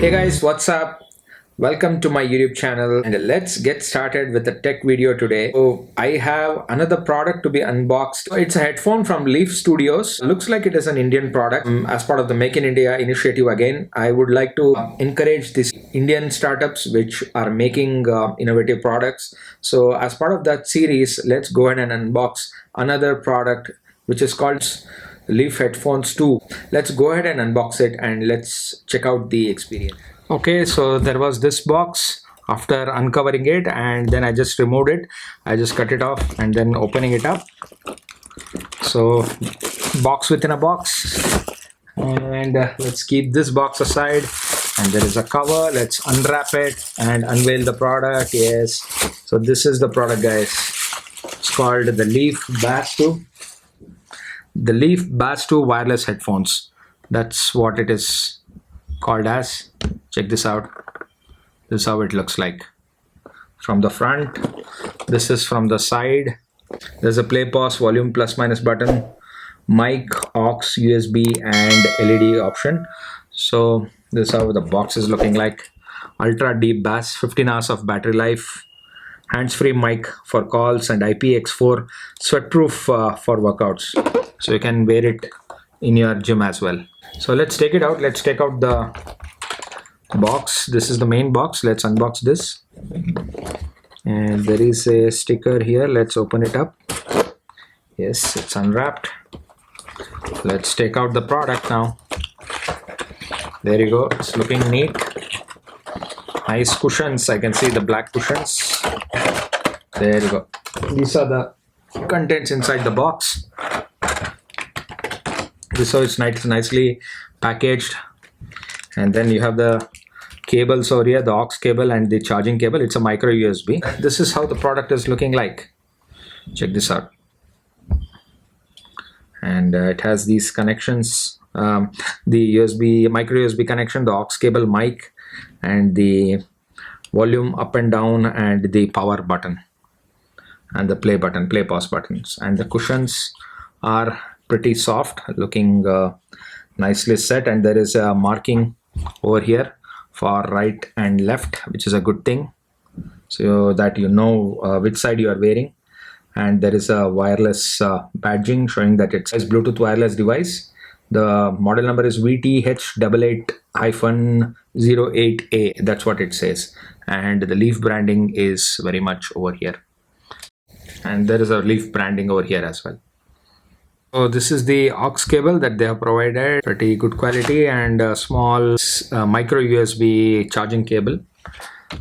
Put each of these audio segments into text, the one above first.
Hey guys, what's up? Welcome to my YouTube channel and let's get started with a tech video today. So I have another product to be unboxed. It's a headphone from Leaf Studios. Looks like it is an Indian product. As part of the Make in India initiative again, I would like to encourage these Indian startups which are making innovative products. So as part of that series, let's go ahead and unbox another product which is called Leaf Headphones 2. Let's go ahead and unbox it and let's check out the experience. Okay, so there was this box. After uncovering it and then I just removed it, I just cut it off and then opening it up. So box within a box, and let's keep this box aside, and there is a cover. Let's unwrap it and unveil the product. Yes, so this is the product, guys. It's called the Leaf Bass 2. The Leaf Bass 2 wireless headphones. That's what it is called as. Check this out. This is how it looks like from the front. This is from the side. There's a play, pause, volume, plus minus button, mic, aux, USB and LED option. So this is how the box is looking like. Ultra deep bass, 15 hours of battery life, hands-free mic for calls, and IPX4 sweatproof for workouts. So you can wear it in your gym as well. So let's take it out. Let's take out the box. This is the main box. Let's unbox this. And there is a sticker here. Let's open it up. Yes, it's unwrapped. Let's take out the product now. There you go. It's looking neat. Nice cushions. I can see the black cushions. There you go. These are the contents inside the box. This is how it's nicely packaged. And then you have the cables over here, the aux cable and the charging cable. It's a micro USB. This is how the product is looking like. Check this out. And it has these connections, the USB, micro USB connection, the aux cable, mic, and the volume up and down, and the power button, and the play button, play pause buttons. And the cushions are pretty soft, looking nicely set, and there is a marking over here for right and left, which is a good thing, so that you know which side you are wearing. And there is a wireless badging showing that it's a Bluetooth wireless device. The model number is VT888-08A. That's what it says. And the Leaf branding is very much over here. And there is a Leaf branding over here as well. So this is the aux cable that they have provided. Pretty good quality, and a small micro USB charging cable.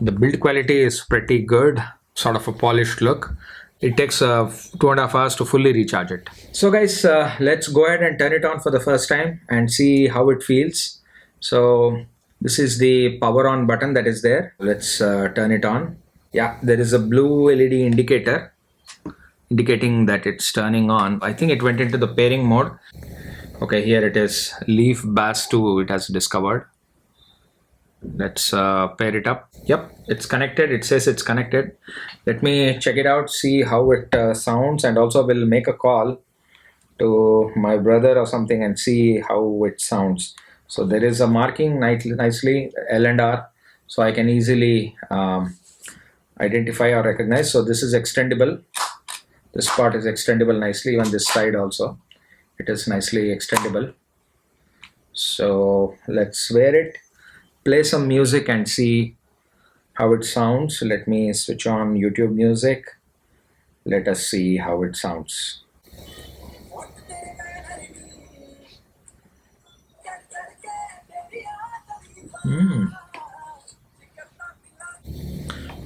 The build quality is pretty good, sort of a polished look. It takes 2.5 hours to fully recharge it. So guys, let's go ahead and turn it on for the first time and see how it feels. So this is the power on button that is there. Let's turn it on. Yeah, there is a blue LED indicator indicating that it's turning on. I think it went into the pairing mode. Okay, here it is. Leaf Bass 2 it has discovered. Let's pair it up. Yep, it's connected. It says it's connected. Let me check it out, see how it sounds, and also we'll make a call to my brother or something and see how it sounds. So there is a marking nicely L and R, so I can easily identify or recognize. So this is extendable. This part is extendable nicely, even this side also. It is nicely extendable. So let's wear it, play some music and see how it sounds. Let me switch on YouTube music. Let us see how it sounds.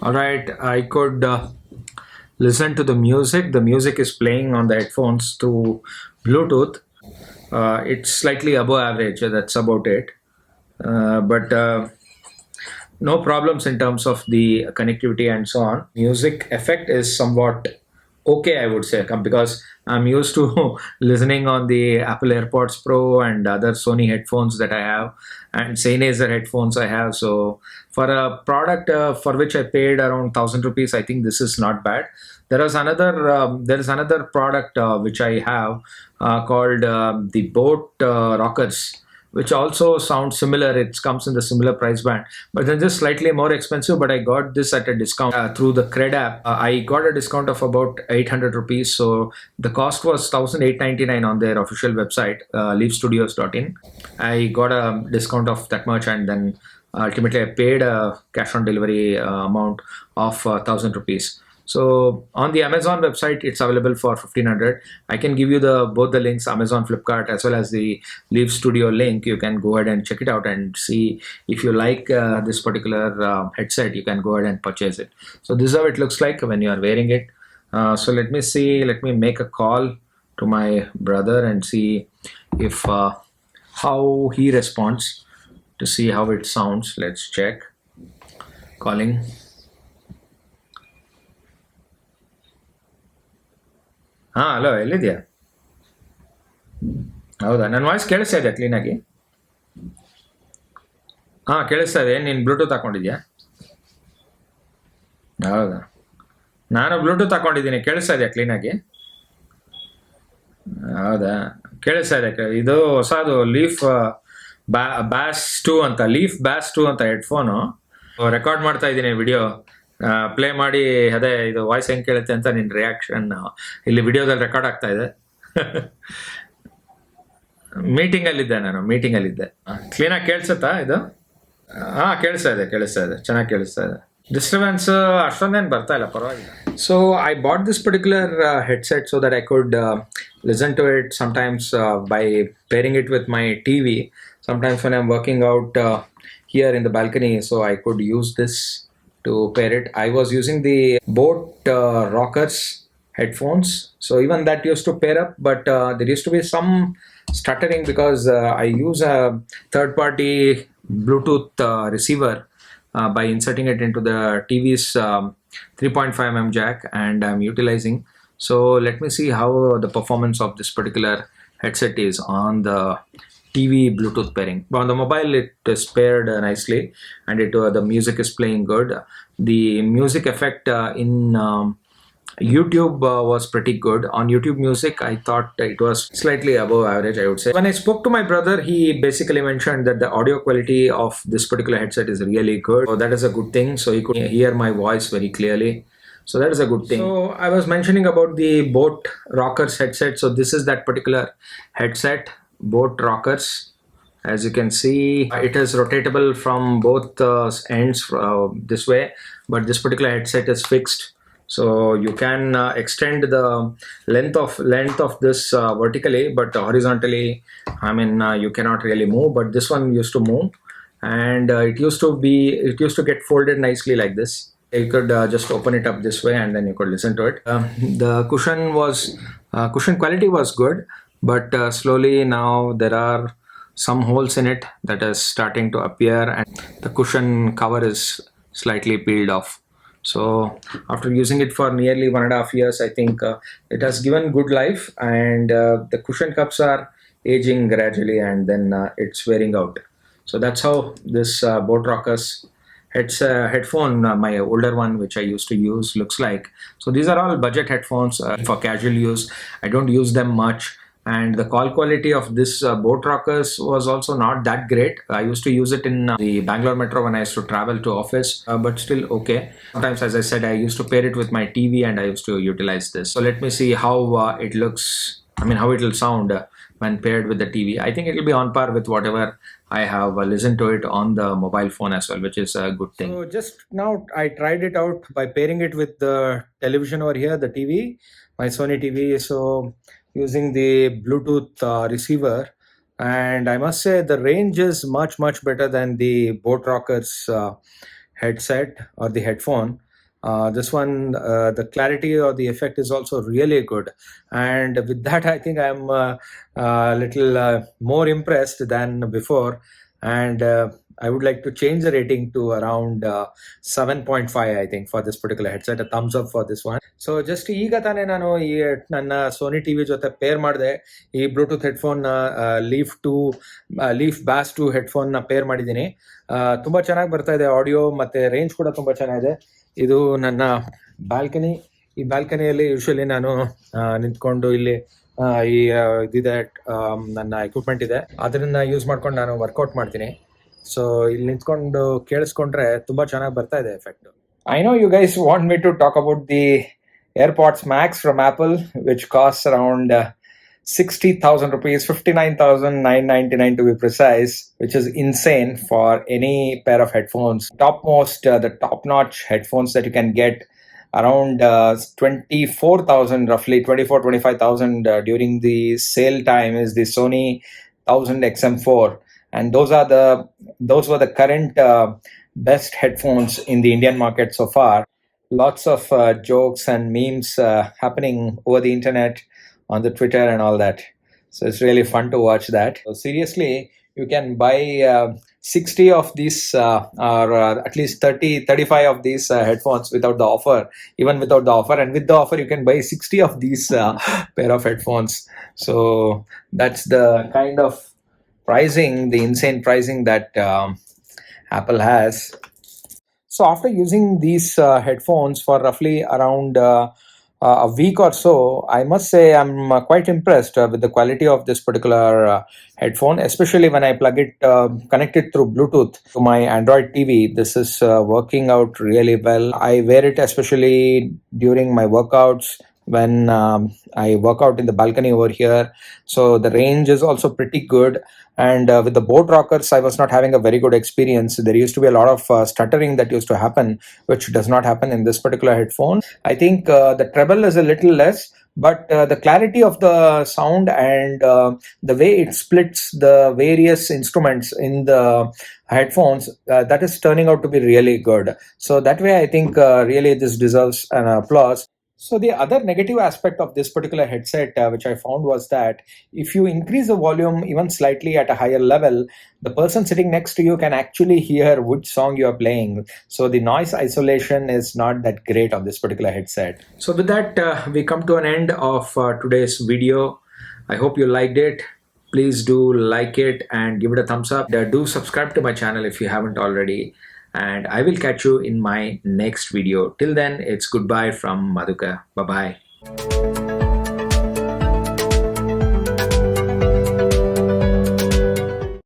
All right, I could listen to the music. The music is playing on the headphones to Bluetooth. It's slightly above average. That's about it. But no problems in terms of the connectivity and so on. Music effect is somewhat okay, I would say, because I'm used to listening on the Apple AirPods Pro and other Sony headphones that I have, and Sennheiser headphones I have. So for a product for which I paid around 1,000 rupees, I think this is not bad. There is another product which I have called the Boat Rockers, which also sounds similar. It comes in the similar price band, but then just slightly more expensive. But I got this at a discount through the Cred app. I got a discount of about 800 rupees. So the cost was 1,899 on their official website, leafstudios.in. I got a discount of that much, and then ultimately I paid a cash on delivery amount of 1,000 rupees. So on the Amazon website, it's available for 1,500. I can give you both the links, Amazon, Flipkart, as well as the Leaf Studio link. You can go ahead and check it out and see if you like this particular headset. You can go ahead and purchase it. So this is how it looks like when you are wearing it. So let me see. Let me make a call to my brother and see if how he responds, to see how it sounds. Let's check. Calling. Hello, ಎಲ್ಲಿದ್ಯಾ? ಹೌದಾ, ನನ್ನ voice ಕೇಳಿಸ್ತಾ ಇದೆಯಾ ಕ್ಲೀನಾಗಿ? ಕೇಳಿಸ್ತಾ ಇದೆ. ನೀನು Bluetooth ಹಾಕೊಂಡಿದ್ಯಾ? ಹೌದಾ, ನಾನು ಬ್ಲೂಟೂತ್ ಹಾಕೊಂಡಿದ್ದೀನಿ. ಕೇಳಿಸ್ತಾ ಇದೆಯಾ ಕ್ಲೀನಾಗಿ? ಹೌದಾ, ಕೇಳಿಸ್ತಾ ಇದೆ. ಇದು ಹೊಸದು ಲೀಫ್ ಬ್ಯಾಸ್ 2 ಅಂತ ಹೆಡ್ಫೋನು. ರೆಕಾರ್ಡ್ ಮಾಡ್ತಾ ಇದ್ದೀನಿ ವಿಡಿಯೋ. ಪ್ಲೇ ಮಾಡಿ, ಅದೇ ಇದು ವಾಯ್ಸ್ ಹೆಂಗೆ ಕೇಳುತ್ತೆ ಅಂತ ನಿನ್ನ ರಿಯಾಕ್ಷನ್ ಇಲ್ಲಿ ವಿಡಿಯೋದಲ್ಲಿ ರೆಕಾರ್ಡ್ ಆಗ್ತಾ ಇದೆ. ಮೀಟಿಂಗಲ್ಲಿದ್ದೆ ನಾನು. ಕ್ಲೀನಾಗಿ ಕೇಳಿಸುತ್ತಾ ಇದು? ಕೇಳಿಸ್ತಾ ಇದೆ. ಚೆನ್ನಾಗಿ ಕೇಳಿಸ್ತಾ ಇದೆ. ಡಿಸ್ಟರ್ಬೆನ್ಸ್ ಅಷ್ಟೊಂದೇನು ಬರ್ತಾ ಇಲ್ಲ, ಪರವಾಗಿಲ್ಲ. So I bought this particular headset so that I could listen to it sometimes by pairing it with my TV. Sometimes when I'm working out here in the balcony, so I could use this to pair it. I was using the Boat Rockers headphones, so even that used to pair up, but there used to be some stuttering because I use a third-party Bluetooth receiver by inserting it into the TV's 3.5mm jack, and I'm utilizing. So let me see how the performance of this particular headset is on the TV Bluetooth pairing. But on the mobile, it is paired nicely, and the music is playing good. The music effect in YouTube was pretty good. On YouTube Music, I thought it was slightly above average, I would say. When I spoke to my brother, he basically mentioned that the audio quality of this particular headset is really good. So that is a good thing. So he could hear my voice very clearly. So that is a good thing. So I was mentioning about the Boat Rockers headset. So this is that particular headset, Boat Rockers. As you can see, it is rotatable from both ends this way, but this particular headset is fixed. So you can extend the length of this vertically, but horizontally, I mean, you cannot really move. But this one used to move, and it used to get folded nicely like this. You could just open it up this way, and then you could listen to it. The cushion quality was good, but slowly now there are some holes in it that is starting to appear, and the cushion cover is slightly peeled off. So after using it for nearly 1.5 years, I think it has given good life, and the cushion cups are aging gradually, and then it's wearing out. So that's how this Boat Rockers headphone, my older one which I used to use, looks like. So these are all budget headphones for casual use. I don't use them much, and the call quality of this Boat Rockers was also not that great. I used to use it in the Bangalore metro when I used to travel to office, but still okay. Sometimes, as I said, I used to pair it with my TV, and I used to utilize this. So let me see how it looks. How it will sound when paired with the TV. I think it will be on par with whatever I have listened to it on the mobile phone as well, which is a good thing. So just now I tried it out by pairing it with the television over here, the TV, my Sony TV. So using the Bluetooth receiver, and I must say the range is much better than the Boat Rockers headset or the headphone. This one, the clarity or the effect is also really good, and with that I think I'm a little more impressed than before, and I would like to change the rating to around 7.5, I think, for this particular headset. A thumbs up for this one. So just ಈಗ ತಾನೇ ನಾನು ಈ ನನ್ನ Sony TV ಜೊತೆ peer ಮಾಡಿದೆ. ಈ Bluetooth headphone leaf ಬ್ಯಾಸ್ 2 ಹೆಡ್ಫೋನ್ನ peer ಮಾಡಿದ್ದೀನಿ. ತುಂಬ ಚೆನ್ನಾಗಿ ಬರ್ತಾ ಇದೆ ಆಡಿಯೋ, ಮತ್ತು ರೇಂಜ್ ಕೂಡ ತುಂಬ ಚೆನ್ನಾಗಿದೆ. ಇದು ನನ್ನ ಬಾಲ್ಕನಿ. ಈ ಬಾಲ್ಕನಿಯಲ್ಲಿ ಯೂಶ್ವಲಿ ನಾನು ನಿಂತ್ಕೊಂಡು ಇಲ್ಲಿ ಇದಿದೆ, ನನ್ನ ಎಕ್ವಿಪ್ಮೆಂಟ್ ಇದೆ, ಅದನ್ನ ಯೂಸ್ ಮಾಡ್ಕೊಂಡು ನಾನು ವರ್ಕೌಟ್ ಮಾಡ್ತೀನಿ. ಸೊ ಇಲ್ಲಿ ನಿಂತ್ಕೊಂಡು ಕೇಳಿಸ್ಕೊಂಡ್ರೆ ತುಂಬಾ ಚೆನ್ನಾಗಿ ಬರ್ತಾ ಇದೆ effect. I know you guys want me to talk about the AirPods Max from Apple, which costs around 60,000 rupees, 59,999 to be precise, which is insane for any pair of headphones. Topmost, the top notch headphones that you can get around 24,000, roughly 24, 25,000 during the sale time is the Sony 1000 XM4. And those were the current best headphones in the Indian market so far. Lots of jokes and memes happening over the internet, on the Twitter and all that. So it's really fun to watch that. So seriously, you can buy 60 of these or at least 35 of these headphones without the offer. Even without the offer, and with the offer you can buy 60 of these pair of headphones. So that's the kind of pricing, the insane pricing that Apple has. So after using these headphones for roughly around a week or so, I must say I'm quite impressed with the quality of this particular headphone, especially when I plug it, connect it through Bluetooth to my Android TV. This is working out really well. I wear it especially during my workouts when I work out in the balcony over here. So the range is also pretty good. And with the boat rockers, I was not having a very good experience. There used to be a lot of stuttering that used to happen, which does not happen in this particular headphone. I think the treble is a little less, but the clarity of the sound and the way it splits the various instruments in the headphones, that is turning out to be really good. So that way, I think really this deserves an applause. So the other negative aspect of this particular headset, which I found, was that if you increase the volume even slightly at a higher level, the person sitting next to you can actually hear which song you are playing. So the noise isolation is not that great on this particular headset. So with that, we come to an end of today's video. I hope you liked it. Please do like it and give it a thumbs up. Do subscribe to my channel if you haven't already. And I will catch you in my next video. Till then, it's goodbye from Madhukar. Bye bye.